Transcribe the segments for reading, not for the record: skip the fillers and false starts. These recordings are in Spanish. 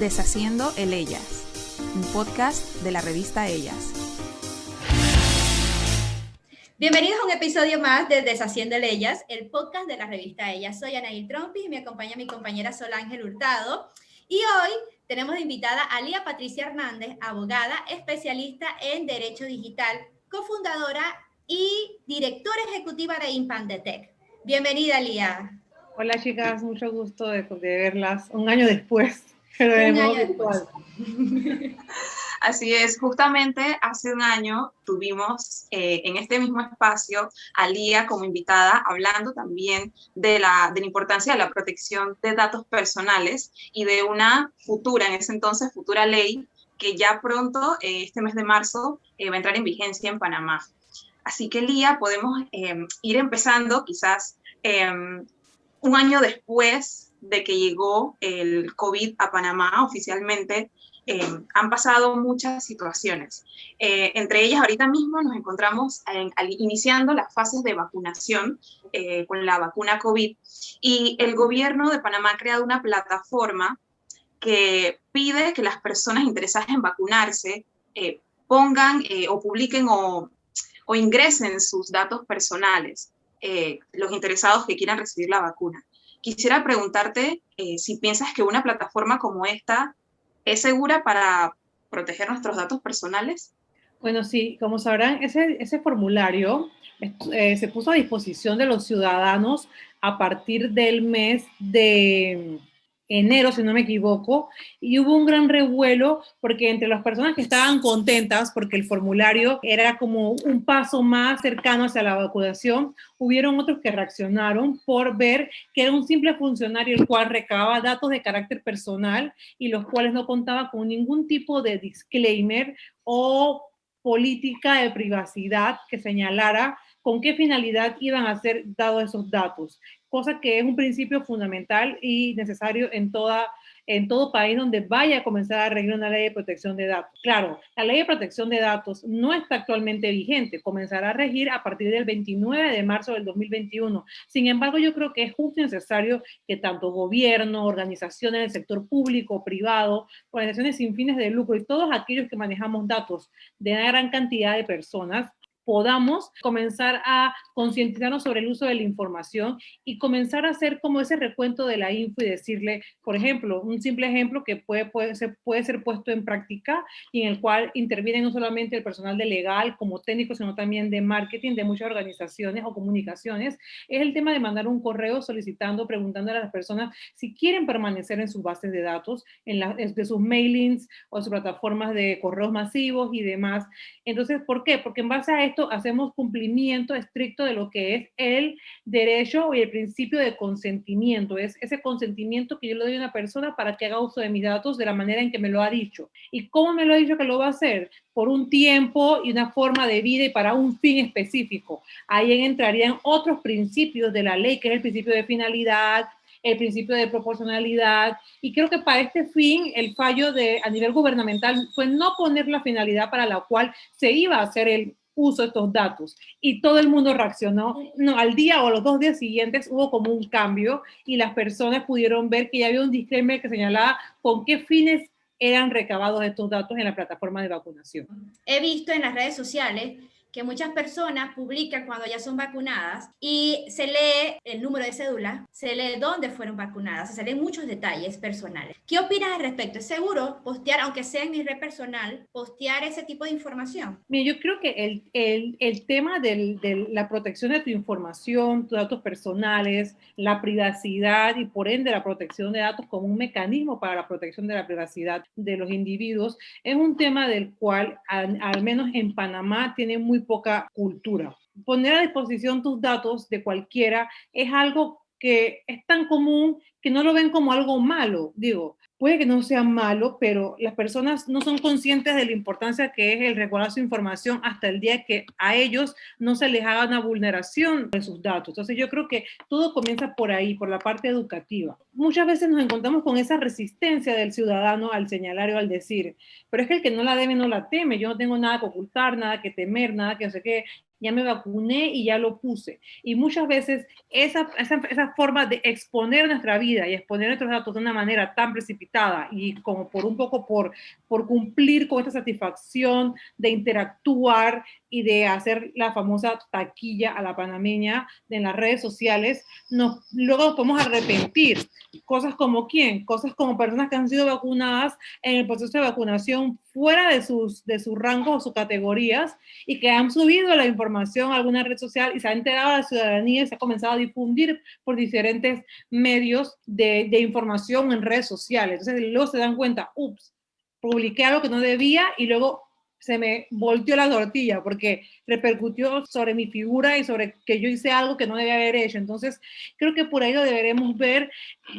Deshaciendo el Ellas, un podcast de la revista Ellas. Bienvenidos a un episodio más de Deshaciendo el Ellas, el podcast de la revista Ellas. Soy Anaí Trompis y me acompaña mi compañera Solángel Hurtado. Y hoy tenemos de invitada a Lía Patricia Hernández, abogada, especialista en Derecho Digital, cofundadora y directora ejecutiva de Impandetec. Bienvenida, Lía. Hola chicas, mucho gusto de verlas un año después, pero de Un modo año virtual. Así es, justamente hace un año tuvimos en este mismo espacio a Lía como invitada, hablando también de la importancia de la protección de datos personales y de una futura, en ese entonces, futura ley que ya pronto, este mes de marzo, va a entrar en vigencia en Panamá. Así que Lía, podemos ir empezando quizás un año después de que llegó el COVID a Panamá oficialmente. Han pasado muchas situaciones. Entre ellas, ahorita mismo nos encontramos iniciando las fases de vacunación con la vacuna COVID, y el gobierno de Panamá ha creado una plataforma que pide que las personas interesadas en vacunarse pongan o publiquen o ingresen sus datos personales, los interesados que quieran recibir la vacuna. Quisiera preguntarte si piensas que una plataforma como esta ¿es segura para proteger nuestros datos personales? Bueno, sí, como sabrán, ese formulario se puso a disposición de los ciudadanos a partir del mes de enero, si no me equivoco, y hubo un gran revuelo porque entre las personas que estaban contentas porque el formulario era como un paso más cercano hacia la vacunación, hubieron otros que reaccionaron por ver que era un simple funcionario el cual recababa datos de carácter personal y los cuales no contaba con ningún tipo de disclaimer o política de privacidad que señalara con qué finalidad iban a ser dados esos datos, cosa que es un principio fundamental y necesario en todo país donde vaya a comenzar a regir una ley de protección de datos. Claro, la ley de protección de datos no está actualmente vigente, comenzará a regir a partir del 29 de marzo del 2021. Sin embargo, yo creo que es justo y necesario que tanto gobierno, organizaciones del sector público, privado, organizaciones sin fines de lucro y todos aquellos que manejamos datos de una gran cantidad de personas podamos comenzar a concientizarnos sobre el uso de la información y comenzar a hacer como ese recuento de la info y decirle, por ejemplo, un simple ejemplo que puede ser puesto en práctica y en el cual interviene no solamente el personal de legal como técnico, sino también de marketing de muchas organizaciones o comunicaciones, es el tema de mandar un correo solicitando, preguntando a las personas si quieren permanecer en sus bases de datos, de sus mailings o sus plataformas de correos masivos y demás. Entonces, ¿por qué? Porque en base a esto hacemos cumplimiento estricto de lo que es el derecho y el principio de consentimiento. Es ese consentimiento que yo le doy a una persona para que haga uso de mis datos de la manera en que me lo ha dicho. ¿Y cómo me lo ha dicho que lo va a hacer? Por un tiempo y una forma de vida y para un fin específico. Ahí entrarían otros principios de la ley, que es el principio de finalidad, el principio de proporcionalidad, y creo que para este fin el fallo a nivel gubernamental fue no poner la finalidad para la cual se iba a hacer el uso de estos datos, y todo el mundo reaccionó. No, al día o los 2 días siguientes hubo como un cambio y las personas pudieron ver que ya había un disclaimer que señalaba con qué fines eran recabados estos datos en la plataforma de vacunación. He visto en las redes sociales que muchas personas publican cuando ya son vacunadas y se lee el número de cédula, se lee dónde fueron vacunadas, se leen muchos detalles personales. ¿Qué opinas al respecto? ¿Es seguro postear, aunque sea en mi red personal, postear ese tipo de información? Mira, yo creo que el tema de la protección de tu información, tus datos personales, la privacidad y por ende la protección de datos como un mecanismo para la protección de la privacidad de los individuos es un tema del cual al menos en Panamá tiene muy poca cultura. Poner a disposición tus datos de cualquiera es algo que es tan común que no lo ven como algo malo. Digo, puede que no sea malo, pero las personas no son conscientes de la importancia que es el resguardar su información hasta el día que a ellos no se les haga una vulneración de sus datos. Entonces yo creo que todo comienza por ahí, por la parte educativa. Muchas veces nos encontramos con esa resistencia del ciudadano al señalar o al decir, pero es que el que no la debe no la teme. Yo no tengo nada que ocultar, nada que temer, nada que no sé qué. Ya me vacuné y ya lo puse. Y muchas veces esa forma de exponer nuestra vida vida y exponer nuestros datos de una manera tan precipitada y como por un poco por cumplir con esta satisfacción de interactuar y de hacer la famosa taquilla a la panameña en las redes sociales, luego nos podemos arrepentir. Cosas como cosas como personas que han sido vacunadas en el proceso de vacunación fuera de sus rangos o sus categorías y que han subido la información a alguna red social y se ha enterado a la ciudadanía y se ha comenzado a difundir por diferentes medios de información en redes sociales. Entonces luego se dan cuenta, ups, publiqué algo que no debía y luego se me volteó la tortilla porque repercutió sobre mi figura y sobre que yo hice algo que no debía haber hecho. Entonces, creo que por ahí lo deberemos ver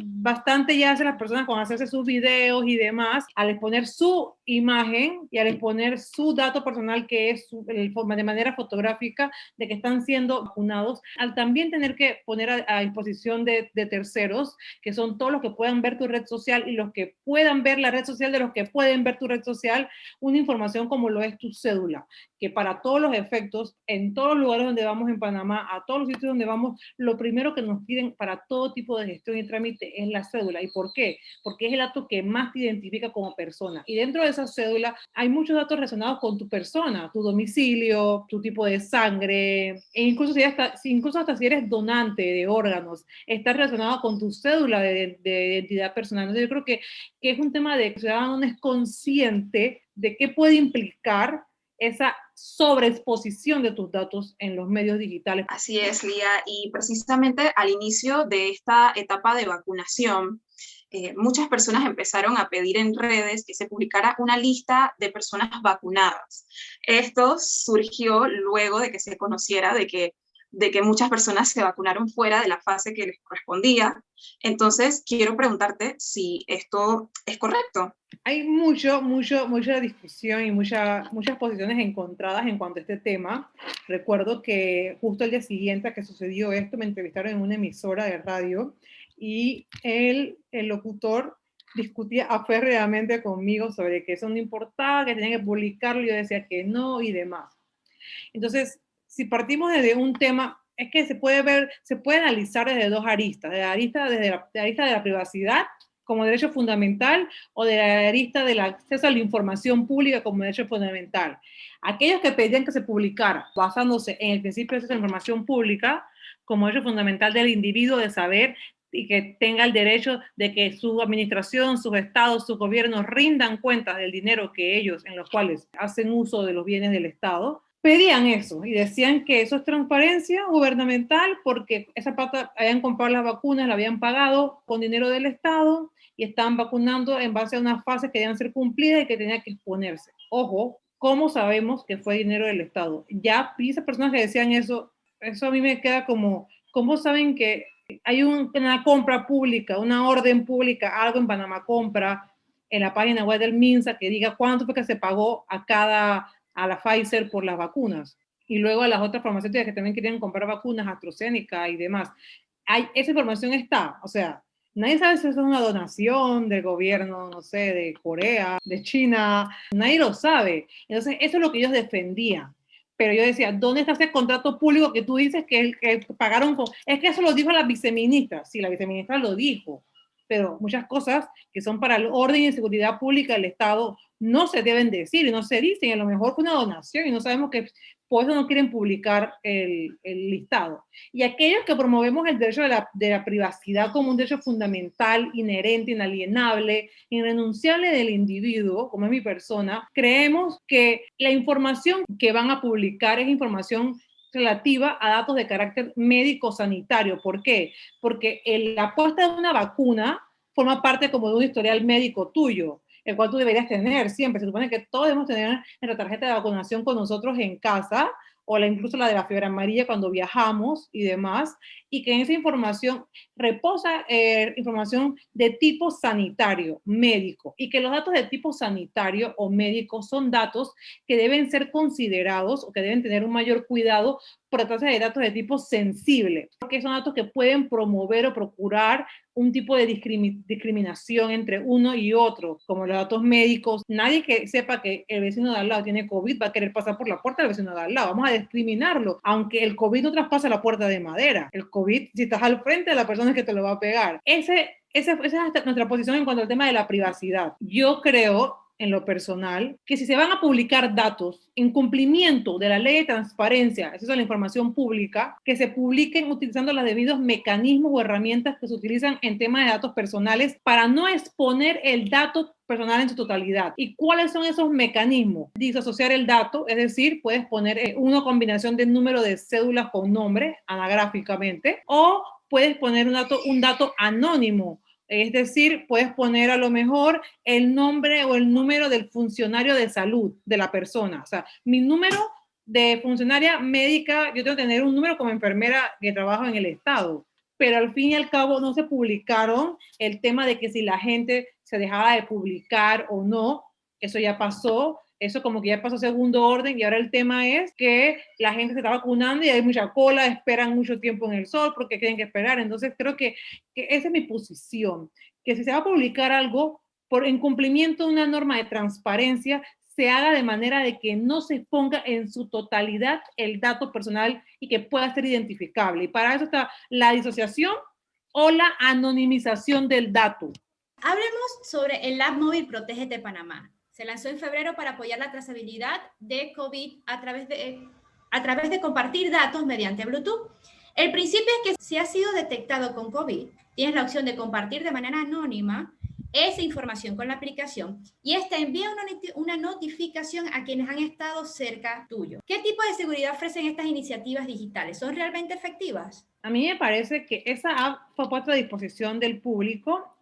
bastante. Ya hacen las personas con hacerse sus videos y demás, al exponer su imagen y al exponer su dato personal, que es de manera fotográfica, de que están siendo vacunados, al también tener que poner a disposición de terceros, que son todos los que puedan ver tu red social y los que puedan ver la red social de los que pueden ver tu red social, una información como lo es tu cédula, que para todos los efectos, en todos los lugares donde vamos en Panamá, a todos los sitios donde vamos, lo primero que nos piden para todo tipo de gestión y trámite es la cédula. ¿Y por qué? Porque es el dato que más te identifica como persona. Y dentro de esa cédula hay muchos datos relacionados con tu persona, tu domicilio, tu tipo de sangre, e incluso hasta si eres donante de órganos, está relacionado con tu cédula de identidad personal. Entonces yo creo que es un tema de que el ciudadano no es consciente de qué puede implicar esa sobreexposición de tus datos en los medios digitales. Así es, Lía, y precisamente al inicio de esta etapa de vacunación, muchas personas empezaron a pedir en redes que se publicara una lista de personas vacunadas. Esto surgió luego de que se conociera de que muchas personas se vacunaron fuera de la fase que les correspondía. Entonces, quiero preguntarte si esto es correcto. Hay mucha discusión y muchas posiciones encontradas en cuanto a este tema. Recuerdo que justo el día siguiente a que sucedió esto, me entrevistaron en una emisora de radio y el locutor discutía aférreamente conmigo sobre que eso no importaba, que tenía que publicarlo, y yo decía que no y demás. Entonces, si partimos desde un tema, es que se puede analizar desde dos aristas, desde la arista de la privacidad como derecho fundamental o de la arista del acceso a la información pública como derecho fundamental. Aquellos que pedían que se publicara basándose en el principio de acceso a la información pública como derecho fundamental del individuo de saber y que tenga el derecho de que su administración, sus estados, sus gobiernos rindan cuentas del dinero que ellos, en los cuales hacen uso de los bienes del Estado, pedían eso y decían que eso es transparencia gubernamental porque esa parte habían comprado las vacunas, la habían pagado con dinero del Estado y estaban vacunando en base a unas fases que debían ser cumplidas y que tenían que exponerse. Ojo, ¿cómo sabemos que fue dinero del Estado? Ya esas personas que decían eso a mí me queda como, ¿cómo saben que hay una compra pública, una orden pública, algo en Panamá Compra, en la página web del MINSA que diga cuánto fue que se pagó a la Pfizer por las vacunas y luego a las otras farmacéuticas que también querían comprar vacunas, AstraZeneca y demás? Esa información está, o sea, nadie sabe si eso es una donación del gobierno, no sé, de Corea, de China, nadie lo sabe. Entonces, eso es lo que ellos defendían. Pero yo decía, ¿dónde está ese contrato público que tú dices que pagaron con? Es que eso lo dijo la viceministra. Sí, la viceministra lo dijo, pero muchas cosas que son para el orden y seguridad pública del Estado no se deben decir y no se dicen. A lo mejor fue una donación y no sabemos que por eso no quieren publicar el listado. Y aquellos que promovemos el derecho de la privacidad como un derecho fundamental, inherente, inalienable, irrenunciable del individuo, como es mi persona, creemos que la información que van a publicar es información relativa a datos de carácter médico-sanitario. ¿Por qué? Porque la apuesta de una vacuna forma parte como de un historial médico tuyo, el cual tú deberías tener siempre. Se supone que todos debemos tener nuestra tarjeta de vacunación con nosotros en casa, o incluso la de la fiebre amarilla cuando viajamos y demás, y que en esa información reposa información de tipo sanitario, médico, y que los datos de tipo sanitario o médico son datos que deben ser considerados o que deben tener un mayor cuidado por tratarse de datos de tipo sensible, porque son datos que pueden promover o procurar un tipo de discriminación entre uno y otro, como los datos médicos. Nadie que sepa que el vecino de al lado tiene COVID va a querer pasar por la puerta del vecino de al lado. Vamos a discriminarlo, aunque el COVID no traspasa la puerta de madera. El COVID, si estás al frente de la persona que te lo va a pegar. Ese esa es nuestra posición en cuanto al tema de la privacidad. Yo creo, en lo personal, que si se van a publicar datos en cumplimiento de la ley de transparencia, acceso a la información pública, que se publiquen utilizando los debidos mecanismos o herramientas que se utilizan en temas de datos personales para no exponer el dato personal en su totalidad. ¿Y cuáles son esos mecanismos? Disasociar el dato, es decir, puedes poner una combinación de número de cédulas con nombre, anagráficamente, o puedes poner un dato anónimo. Es decir, puedes poner a lo mejor el nombre o el número del funcionario de salud de la persona. O sea, mi número de funcionaria médica, yo tengo que tener un número como enfermera que trabajo en el Estado. Pero al fin y al cabo no se publicaron el tema de que si la gente se dejaba de publicar o no, eso ya pasó. Eso como que ya pasó a segundo orden y ahora el tema es que la gente se está vacunando y hay mucha cola, esperan mucho tiempo en el sol porque tienen que esperar. Entonces creo que esa es mi posición, que si se va a publicar algo en cumplimiento de una norma de transparencia, se haga de manera de que no se ponga en su totalidad el dato personal y que pueda ser identificable. Y para eso está la disociación o la anonimización del dato. Hablemos sobre el App Móvil Protégete Panamá. Se lanzó en febrero para apoyar la trazabilidad de COVID a través de compartir datos mediante Bluetooth. El principio es que si has sido detectado con COVID, tienes la opción de compartir de manera anónima esa información con la aplicación y esta envía una notificación a quienes han estado cerca tuyo. ¿Qué tipo de seguridad ofrecen estas iniciativas digitales? ¿Son realmente efectivas? A mí me parece que esa app fue puesta a disposición del público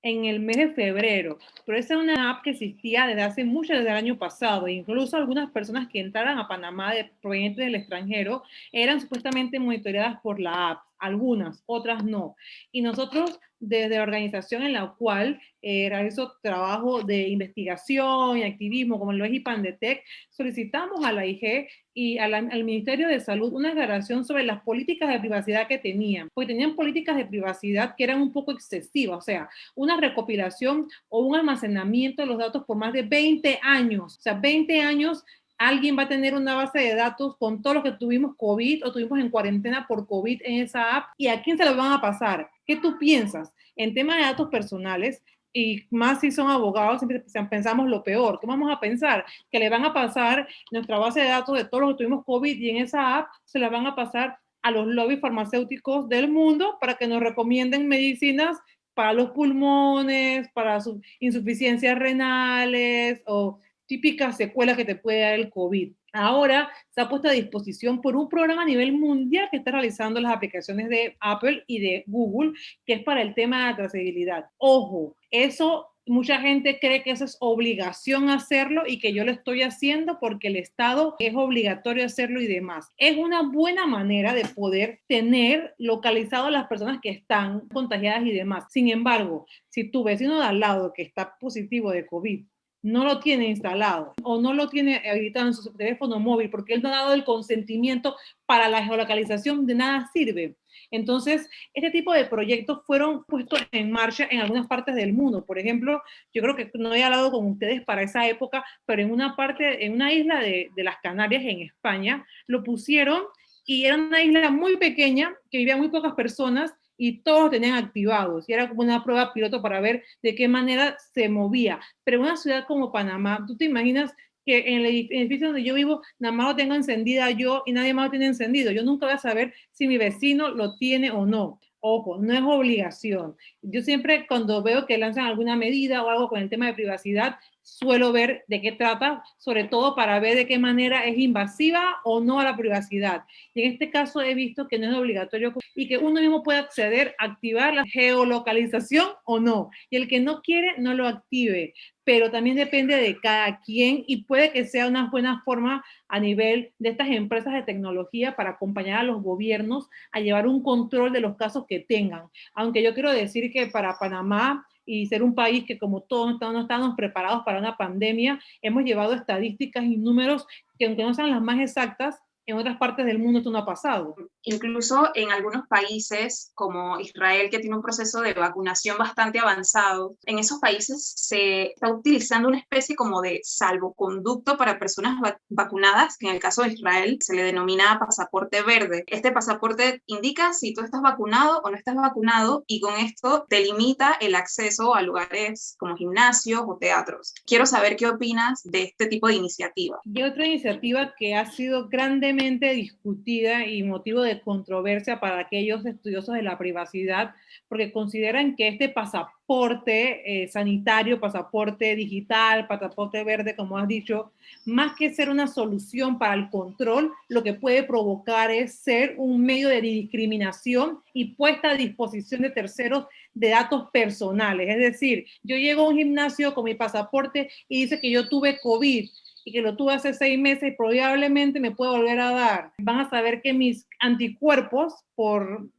en el mes de febrero, pero esa es una app que existía desde hace mucho, desde el año pasado. Incluso algunas personas que entraran a Panamá provenientes del extranjero eran supuestamente monitoreadas por la app, algunas, otras no. Y nosotros, desde la organización en la cual realizo trabajo de investigación y activismo, como lo es IPANDETEC, solicitamos a la IG y al Ministerio de Salud una aclaración sobre las políticas de privacidad que tenían, porque tenían políticas de privacidad que eran un poco excesivas, o sea, una recopilación o un almacenamiento de los datos por más de 20 años, o sea, 20 años. Alguien va a tener una base de datos con todos los que tuvimos COVID o tuvimos en cuarentena por COVID en esa app, y a quién se lo van a pasar. ¿Qué tú piensas en temas de datos personales? Y más si son abogados, siempre pensamos lo peor. ¿Cómo vamos a pensar? Que le van a pasar nuestra base de datos de todos los que tuvimos COVID y en esa app se la van a pasar a los lobbies farmacéuticos del mundo para que nos recomienden medicinas para los pulmones, para sus insuficiencias renales o típicas secuelas que te puede dar el COVID. Ahora se ha puesto a disposición por un programa a nivel mundial que está realizando las aplicaciones de Apple y de Google, que es para el tema de la trazabilidad. Ojo, eso mucha gente cree que eso es obligación hacerlo y que yo lo estoy haciendo porque el Estado es obligatorio hacerlo y demás. Es una buena manera de poder tener localizado a las personas que están contagiadas y demás. Sin embargo, si tu vecino de al lado que está positivo de COVID no lo tiene instalado o no lo tiene habilitado en su teléfono móvil porque él no ha dado el consentimiento para la geolocalización, de nada sirve. Entonces, este tipo de proyectos fueron puestos en marcha en algunas partes del mundo. Por ejemplo, yo creo que no he hablado con ustedes para esa época, pero en una isla de las Canarias, en España, lo pusieron y era una isla muy pequeña que vivían muy pocas personas y todos tenían activados y era como una prueba piloto para ver de qué manera se movía. Pero en una ciudad como Panamá, ¿tú te imaginas que en el edificio donde yo vivo, nada más lo tengo encendida yo y nadie más lo tiene encendido? Yo nunca voy a saber si mi vecino lo tiene o no. Ojo, no es obligación. Yo siempre cuando veo que lanzan alguna medida o algo con el tema de privacidad, suelo ver de qué trata, sobre todo para ver de qué manera es invasiva o no a la privacidad. Y en este caso he visto que no es obligatorio y que uno mismo puede acceder, activar la geolocalización o no. Y el que no quiere, no lo active. Pero también depende de cada quien y puede que sea una buena forma a nivel de estas empresas de tecnología para acompañar a los gobiernos a llevar un control de los casos que tengan. Aunque yo quiero decir que para Panamá y ser un país que como todos no estamos preparados para una pandemia, hemos llevado estadísticas y números que aunque no sean las más exactas, en otras partes del mundo esto no ha pasado. Incluso en algunos países como Israel, que tiene un proceso de vacunación bastante avanzado, en esos países se está utilizando una especie como de salvoconducto para personas vacunadas, que en el caso de Israel se le denomina pasaporte verde. Este pasaporte indica si tú estás vacunado o no estás vacunado, y con esto te limita el acceso a lugares como gimnasios o teatros. Quiero saber qué opinas de este tipo de iniciativa. Y otra iniciativa que ha sido grandemente discutida y motivo de controversia para aquellos estudiosos de la privacidad, porque consideran que este pasaporte sanitario, pasaporte digital, pasaporte verde, como has dicho, más que ser una solución para el control, lo que puede provocar es ser un medio de discriminación y puesta a disposición de terceros de datos personales. Es decir, yo llego a un gimnasio con mi pasaporte y dice que yo tuve COVID y que lo tuve hace 6 meses y probablemente me puede volver a dar. Van a saber que mis anticuerpos, por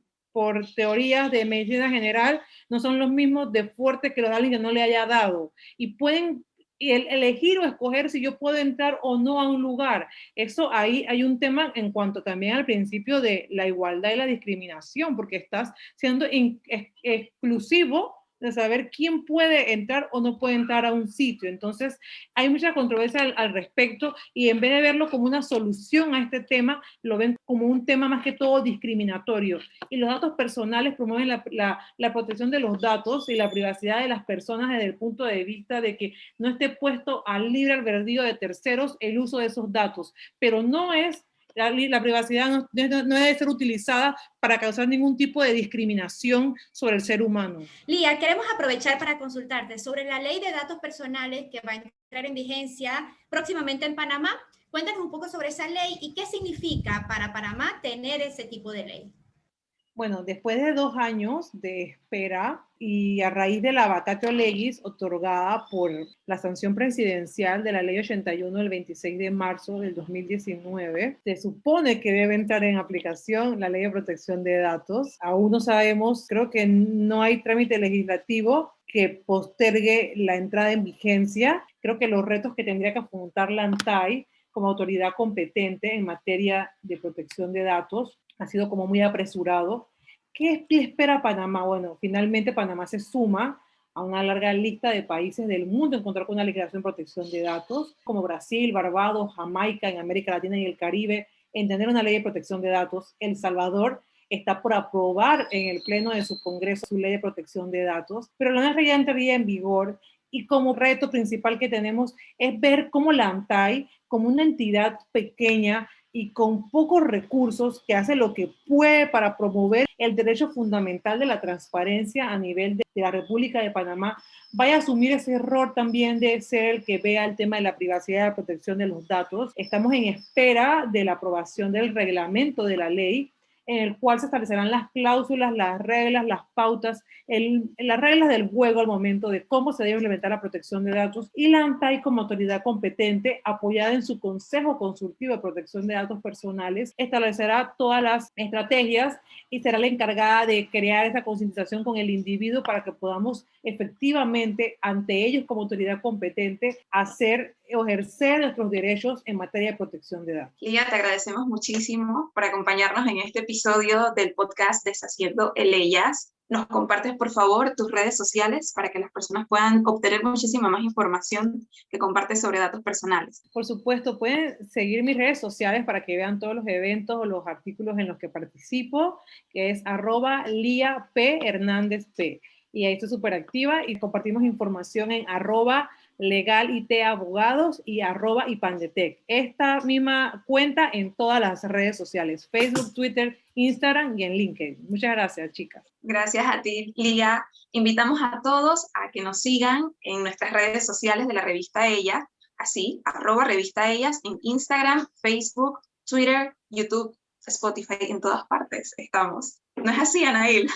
teorías de medicina general, no son los mismos de fuertes que los de alguien que no le haya dado. Y pueden elegir o escoger si yo puedo entrar o no a un lugar. Eso ahí hay un tema en cuanto también al principio de la igualdad y la discriminación, porque estás siendo exclusivo de saber quién puede entrar o no puede entrar a un sitio. Entonces, hay mucha controversia al respecto, y en vez de verlo como una solución a este tema, lo ven como un tema más que todo discriminatorio. Y los datos personales promueven la protección de los datos y la privacidad de las personas desde el punto de vista de que no esté puesto al libre albedrío de terceros el uso de esos datos. Pero no es la privacidad no debe ser utilizada para causar ningún tipo de discriminación sobre el ser humano. Lía, queremos aprovechar para consultarte sobre la ley de datos personales que va a entrar en vigencia próximamente en Panamá. Cuéntanos un poco sobre esa ley y qué significa para Panamá tener ese tipo de ley. Bueno, después de 2 años de espera y a raíz de la vacatio legis otorgada por la sanción presidencial de la Ley 81 del 26 de marzo del 2019, se supone que debe entrar en aplicación la Ley de Protección de Datos. Aún no sabemos, creo que no hay trámite legislativo que postergue la entrada en vigencia. Creo que los retos que tendría que afrontar la ANTAI como autoridad competente en materia de protección de datos ha sido como muy apresurado. ¿Qué espera Panamá? Bueno, finalmente Panamá se suma a una larga lista de países del mundo en contra con una legislación de protección de datos, como Brasil, Barbados, Jamaica, en América Latina y el Caribe, en tener una ley de protección de datos. El Salvador está por aprobar en el pleno de su Congreso su ley de protección de datos, pero la ley ya entraría en vigor, y como reto principal que tenemos es ver cómo la ANTAI, como una entidad pequeña y con pocos recursos, que hace lo que puede para promover el derecho fundamental de la transparencia a nivel de la República de Panamá, vaya a asumir ese error también de ser el que vea el tema de la privacidad y la protección de los datos. Estamos en espera de la aprobación del reglamento de la ley, en el cual se establecerán las cláusulas, las reglas, las pautas, las reglas del juego al momento de cómo se debe implementar la protección de datos, y la ANTAI, como autoridad competente, apoyada en su Consejo Consultivo de Protección de Datos Personales, establecerá todas las estrategias y será la encargada de crear esa concientización con el individuo para que podamos efectivamente, ante ellos como autoridad competente, ejercer nuestros derechos en materia de protección de datos. Lía, te agradecemos muchísimo por acompañarnos en este episodio del podcast Deshaciendo Eleyas. ¿Nos compartes, por favor, tus redes sociales para que las personas puedan obtener muchísima más información que compartes sobre datos personales? Por supuesto, pueden seguir mis redes sociales para que vean todos los eventos o los artículos en los que participo, que es @LiaP.Hernández_P. Y ahí estoy súper activa y compartimos información en @legalitabogados y @ipandetec. Esta misma cuenta en todas las redes sociales, Facebook, Twitter, Instagram y en LinkedIn. Muchas gracias, chicas. Gracias a ti, Lía. Invitamos a todos a que nos sigan en nuestras redes sociales de la revista Ella, así, @revistaellas en Instagram, Facebook, Twitter, YouTube, Spotify, en todas partes estamos. ¿No es así, Anail?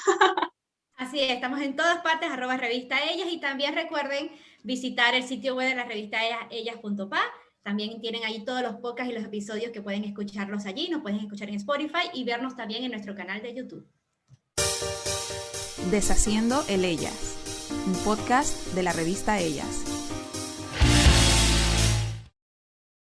Así es, estamos en todas partes, @revistaellas, y también recuerden visitar el sitio web de la revista ellas.pa. También tienen ahí todos los podcasts y los episodios que pueden escucharlos allí, nos pueden escuchar en Spotify y vernos también en nuestro canal de YouTube. Deshaciendo Eleyas, un podcast de la revista Ellas.